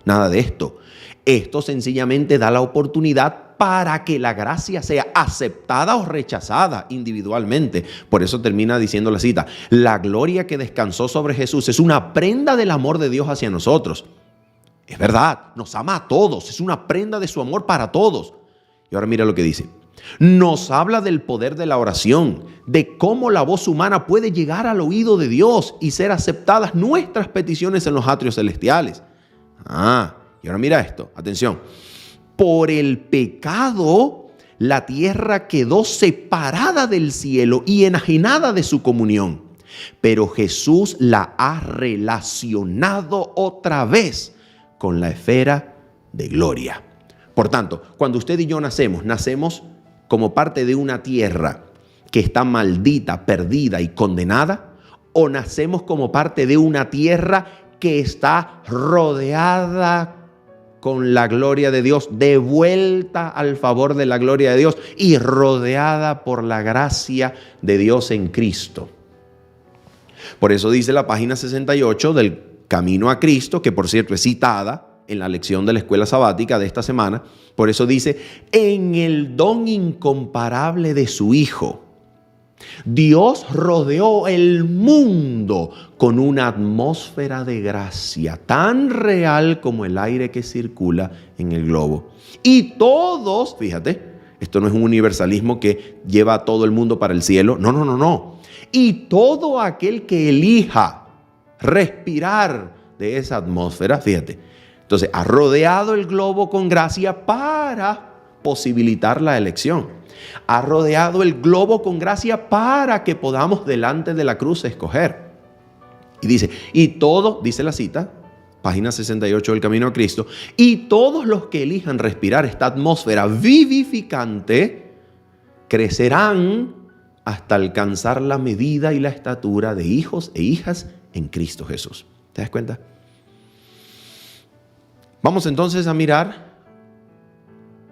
nada de esto. Esto sencillamente da la oportunidad para que la gracia sea aceptada o rechazada individualmente. Por eso termina diciendo la cita: la gloria que descansó sobre Jesús es una prenda del amor de Dios hacia nosotros. Es verdad, nos ama a todos, es una prenda de su amor para todos. Y ahora mira lo que dice. Nos habla del poder de la oración, de cómo la voz humana puede llegar al oído de Dios y ser aceptadas nuestras peticiones en los atrios celestiales. Y ahora mira esto, atención. Por el pecado, la tierra quedó separada del cielo y enajenada de su comunión. Pero Jesús la ha relacionado otra vez con la esfera de gloria. Por tanto, cuando usted y yo nacemos como parte de una tierra que está maldita, perdida y condenada, o nacemos como parte de una tierra que está rodeada con la gloria de Dios, de vuelta al favor de la gloria de Dios y rodeada por la gracia de Dios en Cristo. Por eso dice la página 68 del Camino a Cristo, que por cierto es citada en la lección de la escuela sabática de esta semana. Por eso dice: en el don incomparable de su Hijo, Dios rodeó el mundo con una atmósfera de gracia tan real como el aire que circula en el globo. Y todos, fíjate, esto no es un universalismo que lleva a todo el mundo para el cielo. No. Y todo aquel que elija respirar de esa atmósfera, fíjate, entonces ha rodeado el globo con gracia para posibilitar la elección. Ha rodeado el globo con gracia para que podamos delante de la cruz escoger. Y dice, dice la cita, página 68 del Camino a Cristo, y todos los que elijan respirar esta atmósfera vivificante crecerán hasta alcanzar la medida y la estatura de hijos e hijas en Cristo Jesús. ¿Te das cuenta? Vamos entonces a mirar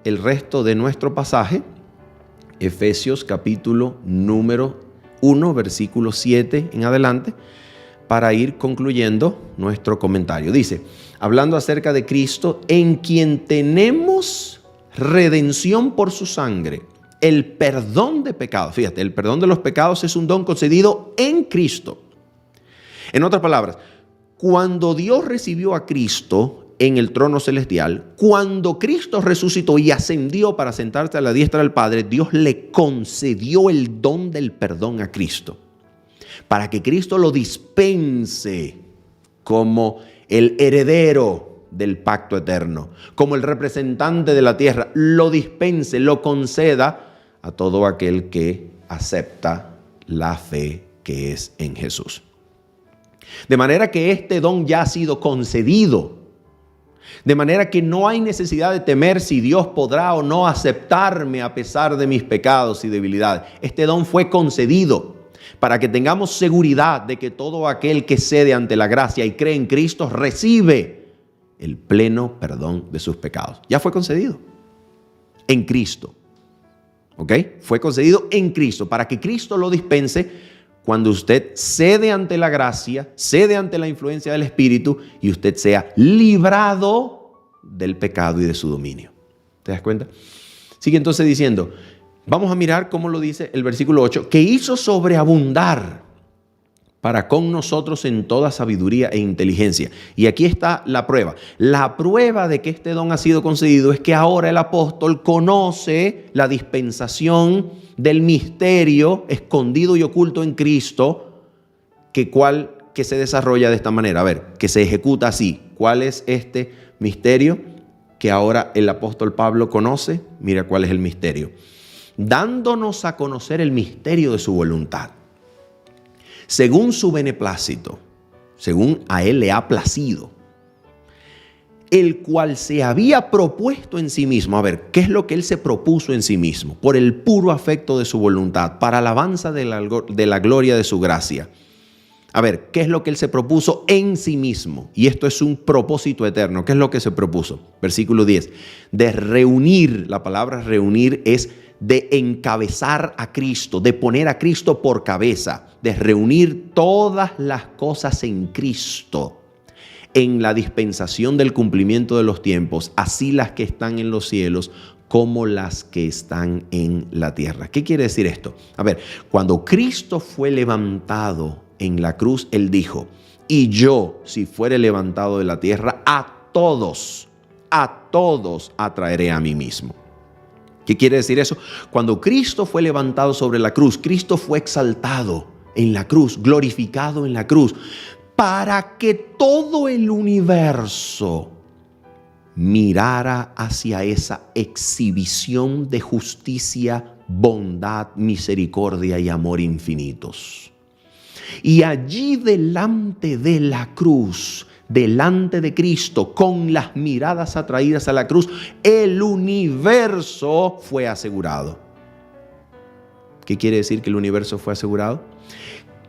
el resto de nuestro pasaje, Efesios capítulo número 1, versículo 7 en adelante, para ir concluyendo nuestro comentario. Dice, hablando acerca de Cristo, en quien tenemos redención por su sangre, el perdón de pecados. Fíjate, el perdón de los pecados es un don concedido en Cristo. En otras palabras, cuando Dios recibió a Cristo en el trono celestial, cuando Cristo resucitó y ascendió para sentarse a la diestra del Padre, Dios le concedió el don del perdón a Cristo, para que Cristo lo dispense como el heredero del pacto eterno, como el representante de la tierra, lo dispense, lo conceda a todo aquel que acepta la fe que es en Jesús. De manera que este don ya ha sido concedido. De manera que no hay necesidad de temer si Dios podrá o no aceptarme a pesar de mis pecados y debilidades. Este don fue concedido para que tengamos seguridad de que todo aquel que cede ante la gracia y cree en Cristo recibe el pleno perdón de sus pecados. Ya fue concedido en Cristo. ¿Ok? Fue concedido en Cristo para que Cristo lo dispense cuando usted cede ante la gracia, cede ante la influencia del Espíritu y usted sea librado del pecado y de su dominio. ¿Te das cuenta? Sigue entonces diciendo, vamos a mirar cómo lo dice el versículo 8, que hizo sobreabundar para con nosotros en toda sabiduría e inteligencia. Y aquí está la prueba. La prueba de que este don ha sido concedido es que ahora el apóstol conoce la dispensación del misterio escondido y oculto en Cristo, que se desarrolla de esta manera. A ver, que se ejecuta así. ¿Cuál es este misterio que ahora el apóstol Pablo conoce? Mira cuál es el misterio. Dándonos a conocer el misterio de su voluntad, según su beneplácito, según a él le ha placido, el cual se había propuesto en sí mismo. A ver, ¿qué es lo que él se propuso en sí mismo? Por el puro afecto de su voluntad, para alabanza de la gloria de su gracia. A ver, ¿qué es lo que él se propuso en sí mismo? Y esto es un propósito eterno. ¿Qué es lo que se propuso? Versículo 10. De reunir, la palabra reunir es de encabezar a Cristo, de poner a Cristo por cabeza, de reunir todas las cosas en Cristo, en la dispensación del cumplimiento de los tiempos, así las que están en los cielos como las que están en la tierra. ¿Qué quiere decir esto? A ver, cuando Cristo fue levantado en la cruz, Él dijo, y yo, si fuere levantado de la tierra, a todos atraeré a mí mismo. ¿Qué quiere decir eso? Cuando Cristo fue levantado sobre la cruz, Cristo fue exaltado en la cruz, glorificado en la cruz, para que todo el universo mirara hacia esa exhibición de justicia, bondad, misericordia y amor infinitos. Y allí delante de la cruz, delante de Cristo, con las miradas atraídas a la cruz, el universo fue asegurado. ¿Qué quiere decir que el universo fue asegurado?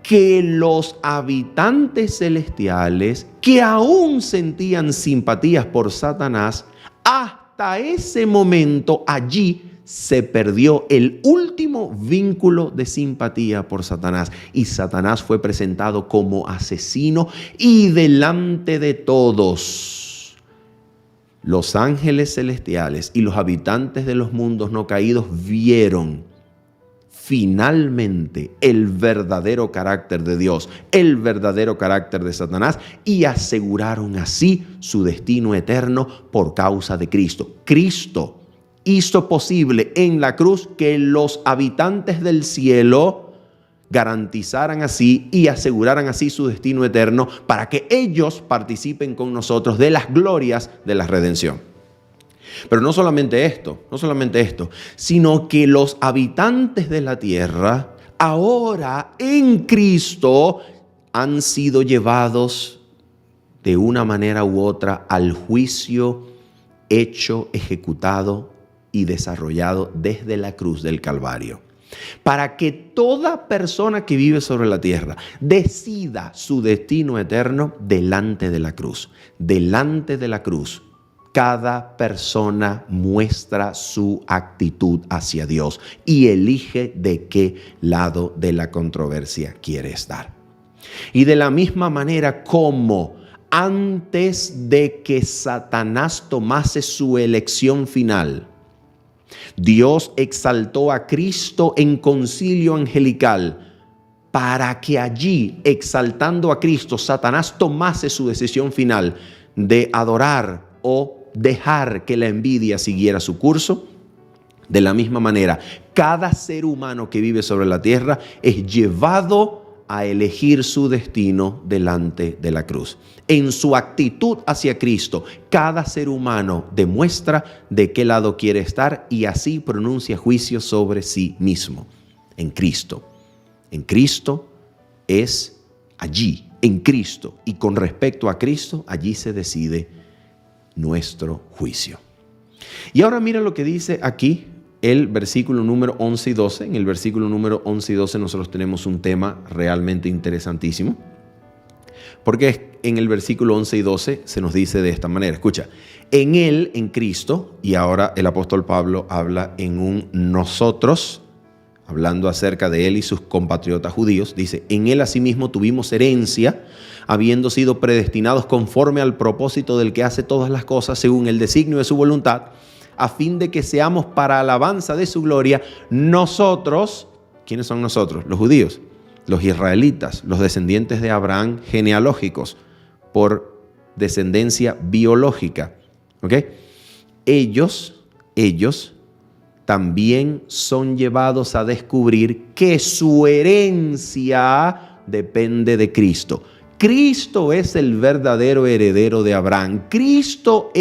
Que los habitantes celestiales, que aún sentían simpatías por Satanás, hasta ese momento allí se perdió el último vínculo de simpatía por Satanás, y Satanás fue presentado como asesino, y delante de todos los ángeles celestiales y los habitantes de los mundos no caídos vieron finalmente el verdadero carácter de Dios, el verdadero carácter de Satanás, y aseguraron así su destino eterno por causa de Cristo. Cristo hizo posible en la cruz que los habitantes del cielo garantizaran así y aseguraran así su destino eterno, para que ellos participen con nosotros de las glorias de la redención. Pero no solamente esto, sino que los habitantes de la tierra ahora en Cristo han sido llevados de una manera u otra al juicio hecho, ejecutado y desarrollado desde la cruz del Calvario, para que toda persona que vive sobre la tierra decida su destino eterno delante de la cruz. Delante de la cruz, cada persona muestra su actitud hacia Dios y elige de qué lado de la controversia quiere estar. Y de la misma manera como antes de que Satanás tomase su elección final, Dios exaltó a Cristo en concilio angelical para que allí, exaltando a Cristo, Satanás tomase su decisión final de adorar o dejar que la envidia siguiera su curso. De la misma manera, cada ser humano que vive sobre la tierra es llevado a elegir su destino delante de la cruz. En su actitud hacia Cristo, cada ser humano demuestra de qué lado quiere estar y así pronuncia juicio sobre sí mismo. En Cristo. En Cristo es allí, en Cristo. Y con respecto a Cristo, allí se decide nuestro juicio. Y ahora mira lo que dice aquí el versículo número 11 y 12. En el versículo número 11 y 12 nosotros tenemos un tema realmente interesantísimo. Porque en el versículo 11 y 12 se nos dice de esta manera. Escucha, en Él, en Cristo, y ahora el apóstol Pablo habla en un nosotros, hablando acerca de Él y sus compatriotas judíos, dice, en Él asimismo tuvimos herencia, habiendo sido predestinados conforme al propósito del que hace todas las cosas según el designio de su voluntad, a fin de que seamos para alabanza de su gloria, nosotros, ¿quiénes son nosotros? Los judíos, los israelitas, los descendientes de Abraham genealógicos, por descendencia biológica, ¿ok? Ellos también son llevados a descubrir que su herencia depende de Cristo. Cristo es el verdadero heredero de Abraham. Cristo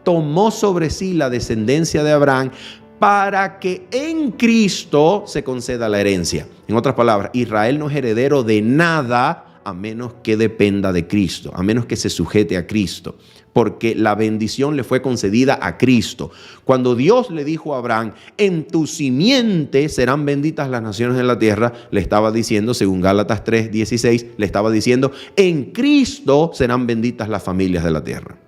tomó sobre sí la descendencia de Abraham para que en Cristo se conceda la herencia. En otras palabras, Israel no es heredero de nada a menos que dependa de Cristo, a menos que se sujete a Cristo, porque la bendición le fue concedida a Cristo. Cuando Dios le dijo a Abraham, en tu simiente serán benditas las naciones de la tierra, le estaba diciendo, según Gálatas 3:16, le estaba diciendo, en Cristo serán benditas las familias de la tierra.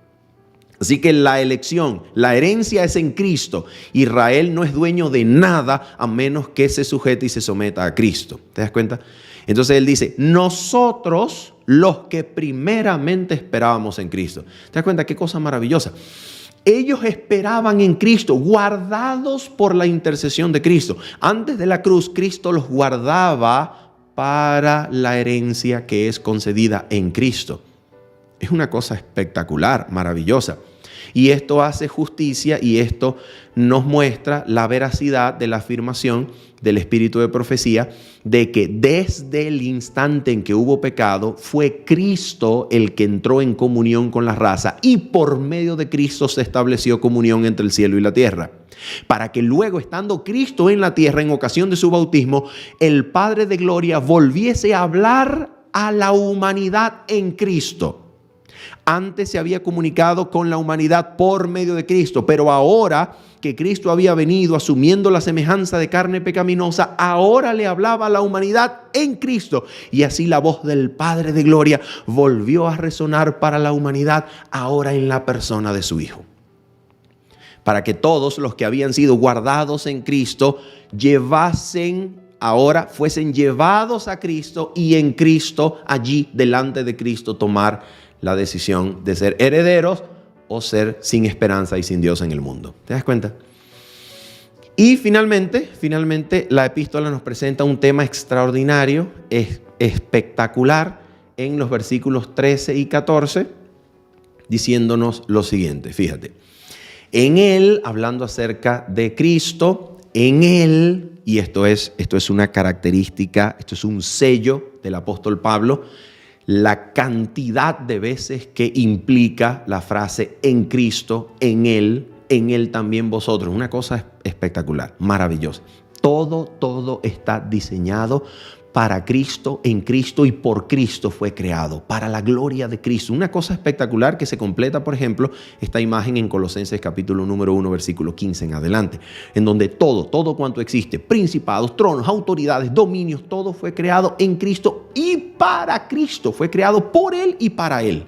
Así que la elección, la herencia es en Cristo. Israel no es dueño de nada a menos que se sujete y se someta a Cristo. ¿Te das cuenta? Entonces él dice, nosotros los que primeramente esperábamos en Cristo. ¿Te das cuenta? Qué cosa maravillosa. Ellos esperaban en Cristo, guardados por la intercesión de Cristo. Antes de la cruz, Cristo los guardaba para la herencia que es concedida en Cristo. Es una cosa espectacular, maravillosa. Y esto hace justicia y esto nos muestra la veracidad de la afirmación del espíritu de profecía de que desde el instante en que hubo pecado fue Cristo el que entró en comunión con la raza y por medio de Cristo se estableció comunión entre el cielo y la tierra. Para que luego, estando Cristo en la tierra en ocasión de su bautismo, el Padre de Gloria volviese a hablar a la humanidad en Cristo. Antes se había comunicado con la humanidad por medio de Cristo, pero ahora que Cristo había venido asumiendo la semejanza de carne pecaminosa, ahora le hablaba a la humanidad en Cristo. Y así la voz del Padre de Gloria volvió a resonar para la humanidad, ahora en la persona de su Hijo. Para que todos los que habían sido guardados en Cristo fuesen llevados a Cristo y en Cristo, allí delante de Cristo, tomar la decisión de ser herederos o ser sin esperanza y sin Dios en el mundo. ¿Te das cuenta? Y finalmente, la epístola nos presenta un tema extraordinario, espectacular, en los versículos 13 y 14, diciéndonos lo siguiente. Fíjate, en Él, hablando acerca de Cristo, en Él, y esto es una característica, esto es un sello del apóstol Pablo, la cantidad de veces que implica la frase en Cristo, en Él también vosotros. Una cosa espectacular, maravillosa. Todo está diseñado para Cristo, en Cristo y por Cristo fue creado, para la gloria de Cristo. Una cosa espectacular que se completa, por ejemplo, esta imagen en Colosenses capítulo número 1, versículo 15 en adelante, en donde todo cuanto existe, principados, tronos, autoridades, dominios, todo fue creado en Cristo y para Cristo, fue creado por Él y para Él.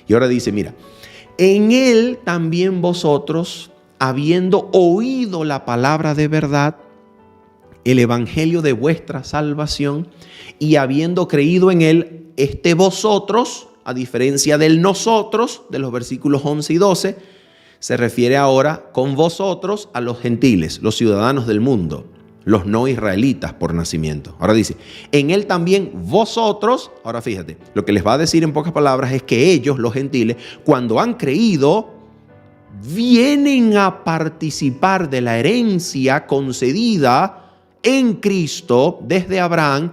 Y ahora dice, mira, en Él también vosotros, habiendo oído la palabra de verdad, el evangelio de vuestra salvación, y habiendo creído en él, vosotros, a diferencia del nosotros, de los versículos 11 y 12, se refiere ahora con vosotros a los gentiles, los ciudadanos del mundo, los no israelitas por nacimiento. Ahora dice, en él también vosotros, ahora fíjate, lo que les va a decir en pocas palabras es que ellos, los gentiles, cuando han creído, vienen a participar de la herencia concedida en Cristo desde Abraham,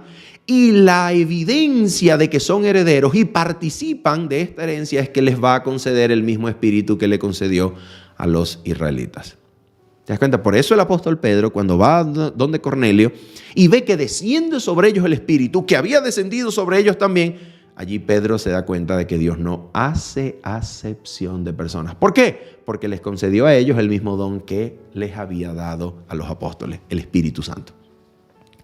y la evidencia de que son herederos y participan de esta herencia es que les va a conceder el mismo espíritu que le concedió a los israelitas. ¿Te das cuenta? Por eso el apóstol Pedro, cuando va donde Cornelio y ve que desciende sobre ellos el espíritu, que había descendido sobre ellos también, allí Pedro se da cuenta de que Dios no hace acepción de personas. ¿Por qué? Porque les concedió a ellos el mismo don que les había dado a los apóstoles, el Espíritu Santo.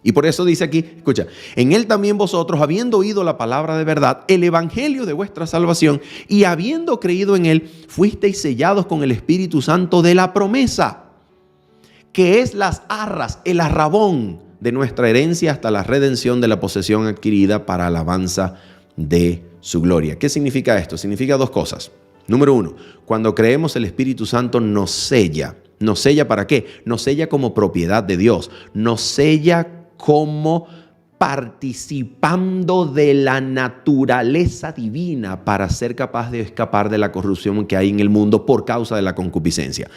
Y por eso dice aquí, escucha, en él también vosotros, habiendo oído la palabra de verdad, el evangelio de vuestra salvación, y habiendo creído en él, fuisteis sellados con el Espíritu Santo de la promesa, que es las arras, el arrabón de nuestra herencia hasta la redención de la posesión adquirida para alabanza de su gloria. ¿Qué significa esto? Significa dos cosas. Número uno, cuando creemos, el Espíritu Santo nos sella. ¿Nos sella para qué? Nos sella como propiedad de Dios. Nos sella como participando de la naturaleza divina para ser capaz de escapar de la corrupción que hay en el mundo por causa de la concupiscencia.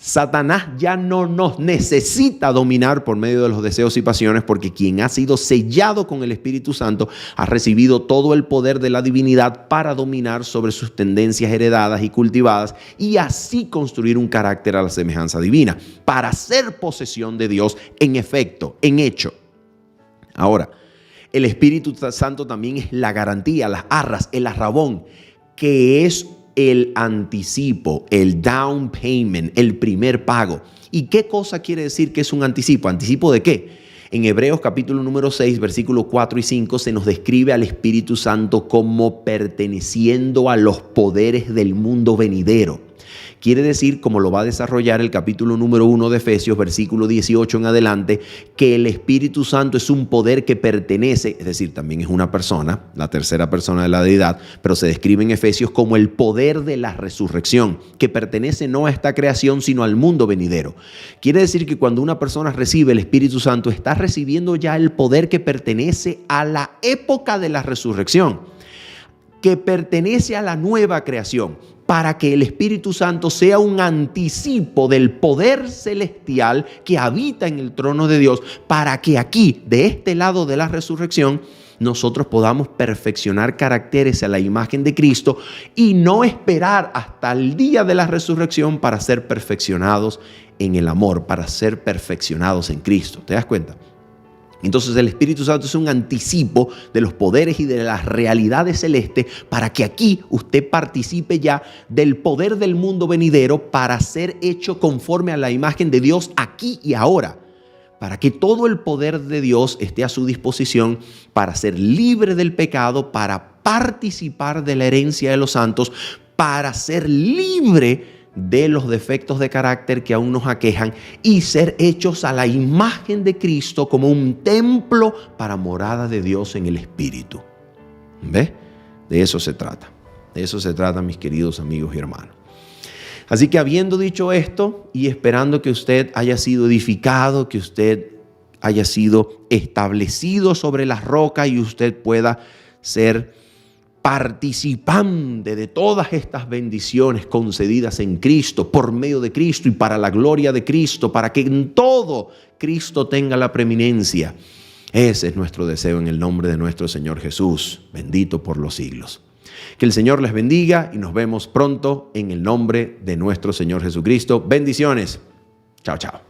Satanás ya no nos necesita dominar por medio de los deseos y pasiones, porque quien ha sido sellado con el Espíritu Santo ha recibido todo el poder de la divinidad para dominar sobre sus tendencias heredadas y cultivadas, y así construir un carácter a la semejanza divina, para ser posesión de Dios en efecto, en hecho. Ahora, el Espíritu Santo también es la garantía, las arras, el arrabón, que es el anticipo, el down payment, el primer pago. ¿Y qué cosa quiere decir que es un anticipo? ¿Anticipo de qué? En Hebreos capítulo número 6, versículos 4 y 5 se nos describe al Espíritu Santo como perteneciendo a los poderes del mundo venidero. Quiere decir, como lo va a desarrollar el capítulo número 1 de Efesios, versículo 18 en adelante, que el Espíritu Santo es un poder que pertenece, es decir, también es una persona, la tercera persona de la deidad, pero se describe en Efesios como el poder de la resurrección, que pertenece no a esta creación, sino al mundo venidero. Quiere decir que cuando una persona recibe el Espíritu Santo, está recibiendo ya el poder que pertenece a la época de la resurrección, que pertenece a la nueva creación, para que el Espíritu Santo sea un anticipo del poder celestial que habita en el trono de Dios, para que aquí, de este lado de la resurrección, nosotros podamos perfeccionar caracteres a la imagen de Cristo y no esperar hasta el día de la resurrección para ser perfeccionados en el amor, para ser perfeccionados en Cristo. ¿Te das cuenta? Entonces el Espíritu Santo es un anticipo de los poderes y de las realidades celestes, para que aquí usted participe ya del poder del mundo venidero, para ser hecho conforme a la imagen de Dios aquí y ahora, para que todo el poder de Dios esté a su disposición para ser libre del pecado, para participar de la herencia de los santos, para ser libre de los defectos de carácter que aún nos aquejan y ser hechos a la imagen de Cristo como un templo para morada de Dios en el Espíritu. ¿Ves? De eso se trata. De eso se trata, mis queridos amigos y hermanos. Así que, habiendo dicho esto y esperando que usted haya sido edificado, que usted haya sido establecido sobre la roca y usted pueda ser participante de todas estas bendiciones concedidas en Cristo, por medio de Cristo y para la gloria de Cristo, para que en todo Cristo tenga la preeminencia. Ese es nuestro deseo en el nombre de nuestro Señor Jesús, bendito por los siglos. Que el Señor les bendiga y nos vemos pronto en el nombre de nuestro Señor Jesucristo. Bendiciones. Chao, chao.